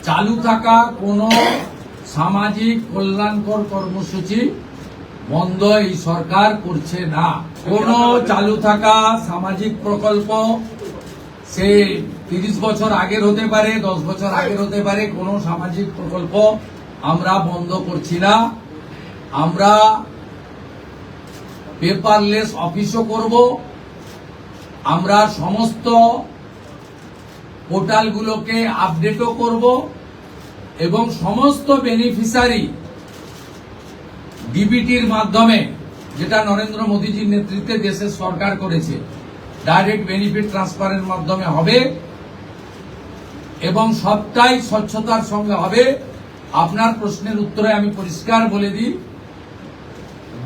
চালু থাকা কোনো সামাজিক কল্যাণকর কর্মসূচি বন্ধ এই সরকার করছে না। কোনো চালু থাকা সামাজিক প্রকল্প সে 30 বছর আগের হতে পারে, 10 বছর আগের হতে পারে, কোনো সামাজিক প্রকল্প আমরা বন্ধ করছি না। আমরা পেপারলেস অফিসও করব, আমরা সমস্ত পোর্টালগুলোকে আপডেটও করব এবং সমস্ত বেনিফিশিয়ারি ডিবিটির মাধ্যমে, যেটা নরেন্দ্র মোদীজির নেতৃত্বে দেশের সরকার করেছে, ডাইরেক্ট বেনিফিট ট্রান্সফারের মাধ্যমে হবে এবং সবটাই স্বচ্ছতার সঙ্গে হবে। আপনার প্রশ্নের উত্তরে আমি পরিষ্কার বলে দিই,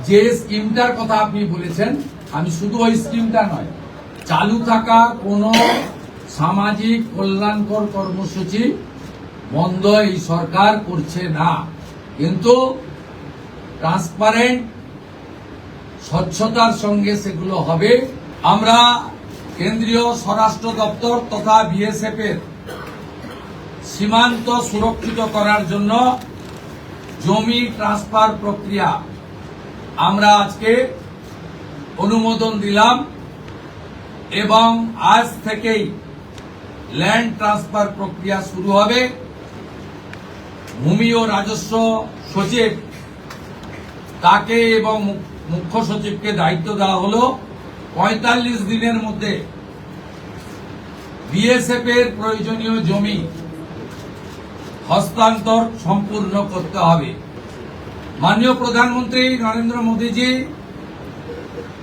যে স্কিমটার কথা আপনি বলেছেন, আমি শুধু ওই স্কিমটা নয়, চালু থাকা কোনো সামাজিক কল্যাণকর কর্মসূচি বন্ধ এই সরকার করছে না, কিন্তু ট্রান্সপারেন্ট স্বচ্ছতার সঙ্গে সেগুলো হবে। আমরা কেন্দ্রীয় স্বরাষ্ট্র দপ্তর তথা বিএসএফ এর সীমান্ত সুরক্ষিত করার জন্য জমি ট্রান্সফার প্রক্রিয়া আমরা আজকে অনুমোদন দিলাম এবং আজ থেকেই ল্যান্ড ট্রান্সফার প্রক্রিয়া শুরু হবে। ভূমি ও রাজস্ব সচিব তাকে এবং মুখ্য সচিবকে দায়িত্ব দেওয়া হলো 45 দিনের মধ্যে বিএসএফ এর প্রয়োজনীয় জমি হস্তান্তর সম্পূর্ণ করতে হবে। মাননীয় প্রধানমন্ত্রী নরেন্দ্র মোদীজি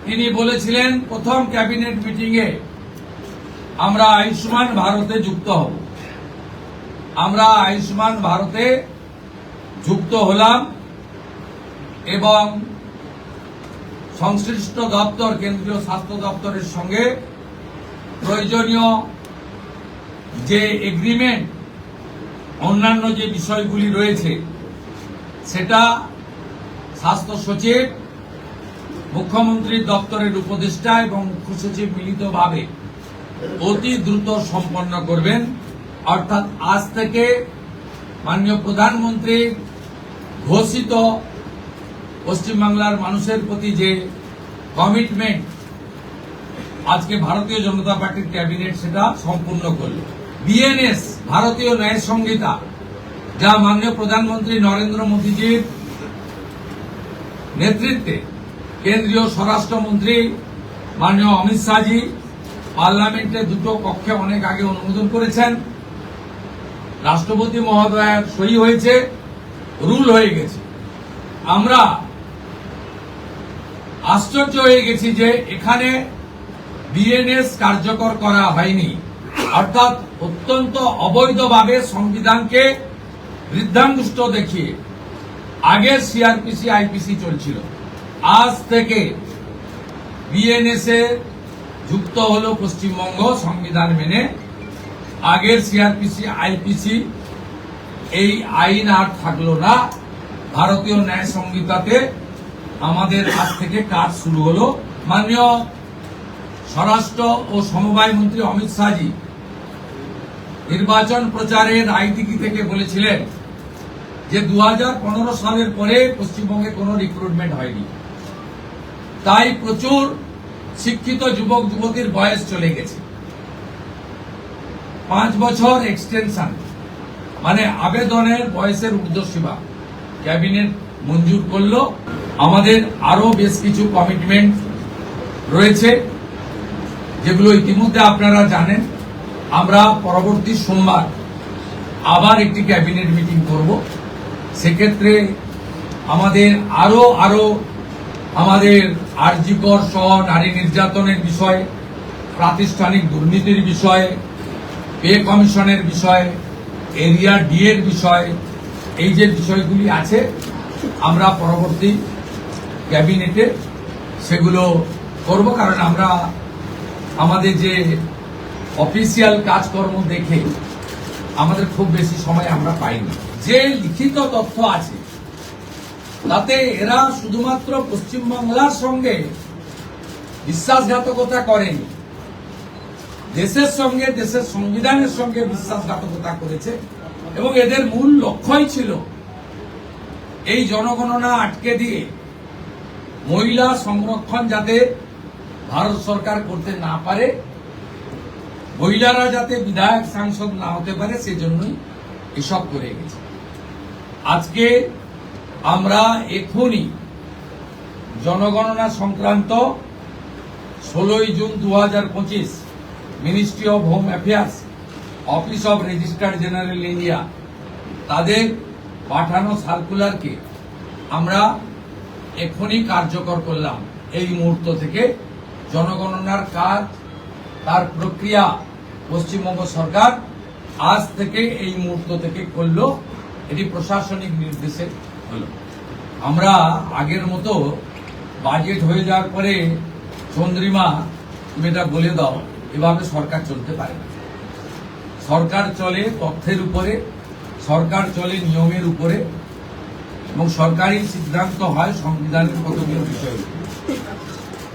তিনি বলেছিলেন প্রথম ক্যাবিনেট মিটিংয়ে আমরা আয়ুষ্মান ভারতে যুক্ত হব। আমরা আয়ুষ্মান ভারতে যুক্ত হলাম এবং সংশ্লিষ্ট দপ্তর, কেন্দ্রীয় স্বাস্থ্য দপ্তরের সঙ্গে প্রয়োজনীয় যে এগ্রিমেন্ট, অন্যান্য যে বিষয়গুলি রয়েছে, সেটা স্বাস্থ্য সচিব, মুখ্যমন্ত্রীর দপ্তরের উপদেষ্টা এবং মুখ্য সচিব মিলিতভাবে অতি দ্রুত সম্পন্ন করবেন। অর্থাৎ আজ থেকে মাননীয় প্রধানমন্ত্রীর ঘোষিত পশ্চিমবাংলার মানুষের প্রতি যে কমিটমেন্ট আজকে ভারতীয় জনতা পার্টির ক্যাবিনেট সেটা সম্পূর্ণ করল। বিএনএস, ভারতীয় ন্যায় সংহিতা, যা মাননীয় প্রধানমন্ত্রী নরেন্দ্র মোদীজির নেতৃত্বে কেন্দ্রীয় স্বরাষ্ট্রমন্ত্রী মাননীয় অমিত শাহজি পার্লামেন্টে দুটো কক্ষে অনেক আগে অনুমোদন করেছেন, রাষ্ট্রপতি মহোদয়ের সই হয়েছে, রুল হয়ে গেছে। আমরা আশ্চর্য হয়ে গেছি যে এখানে বিএনএস কার্যকর করা হয়নি, অর্থাৎ অত্যন্ত অবৈধভাবে সংবিধানকে বৃদ্ধাঙ্গুষ্ঠ দেখিয়ে আগের সিআরপিসি আইপিসি চলছিল। আজ থেকে বিএনএস এ যুক্ত হলো পশ্চিমবঙ্গ সংবিধান মেনে। আগের সিআরপিসি আইপিসি এই আইন আর থাকলো না। ভারতীয় ন্যায় সংহিতাতে আমাদের আজ থেকে কাজ শুরু হলো। মাননীয় স্বরাষ্ট্র ও সমবায় মন্ত্রী অমিত শাহজি নির্বাচন প্রচারের রায়দিঘি থেকে বলেছিলেন যে 2015 সালের পরে পশ্চিমবঙ্গে কোনো রিক্রুটমেন্ট হয়নি, তাই প্রচুর শিক্ষিত যুবক যুবতীর বয়স চলে গেছে। 5 বছর এক্সটেনশন, মানে আবেদনের বয়সের ঊর্ধ্বসীমা ক্যাবিনেট মঞ্জুর করলো। আমাদের আরো বেশ কিছু কমিটমেন্ট রয়েছে যেগুলো ইতিমধ্যে আপনারা জানেন। আমরা পরবর্তী সোমবার আবার একটি ক্যাবিনেট মিটিং করব। সেক্ষেত্রে আমাদের আরো আমাদের আরজিকর সহ নারী নির্যাতনের বিষয়, প্রাতিষ্ঠানিক দুর্নীতির বিষয়, পে কমিশনের বিষয়, এরিয়া ডি এর বিষয়, এই যে বিষয়গুলি আছে আমরা পরবর্তী ক্যাবিনেটে সেগুলো করব। কারণ আমরা আমাদের যে অফিসিয়াল কাজকর্ম দেখে আমাদের খুব বেশি সময় আমরা পাইনি। যে লিখিত তথ্য আছে তাতে এরা শুধুমাত্র পশ্চিমবাংলার সঙ্গে বিশ্বাসঘাতকতা করেনি, দেশের সঙ্গে, দেশের সংবিধানের সঙ্গে বিশ্বাসঘাতকতা করেছে। এবং এদের মূল লক্ষ্যই ছিল এই জনগণনা আটকে দিয়ে মহিলা সংরক্ষণ যাতে ভারত সরকার করতে না পারে, মহিলারা যাতে বিধায়ক সাংসদ না হতে পারে, সেজন্যই এসব করে গেছে। আজকে আমরা এখনই জনগণনা সংক্রান্ত 16 June 2025 ministry of home affairs, office of registrar general India তাদের পাঠানো সার্কুলারকে আমরা এখনই কার্যকর করলাম। এই মুহূর্ত থেকে জনগণনার কাজ, তার প্রক্রিয়া পশ্চিমবঙ্গ সরকার আজ থেকে এই মুহূর্ত থেকে করলো। এটি প্রশাসনিক নির্দেশে হলো। আমরা আগের মতো বাজেট হয়ে যাওয়ার পরে চন্দ্রিমা তুমি এটা বলে দাও, এভাবে সরকার চলতে পারে না। সরকার চলে তথ্যের উপরে, সরকার চলে নিয়মের উপরে, এবং সরকারি সিদ্ধান্ত হয় সংবিধানের কতগুলো বিষয়।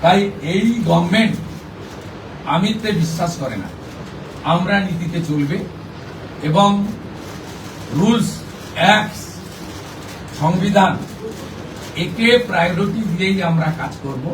তাই এই গভর্নমেন্ট আমিত্বে বিশ্বাস করে না, আমরা নীতিতে চলবে এবং রুলস, অ্যাক্টস, সংবিধান একে প্রায়োরিটি দিয়েই আমরা কাজ করব।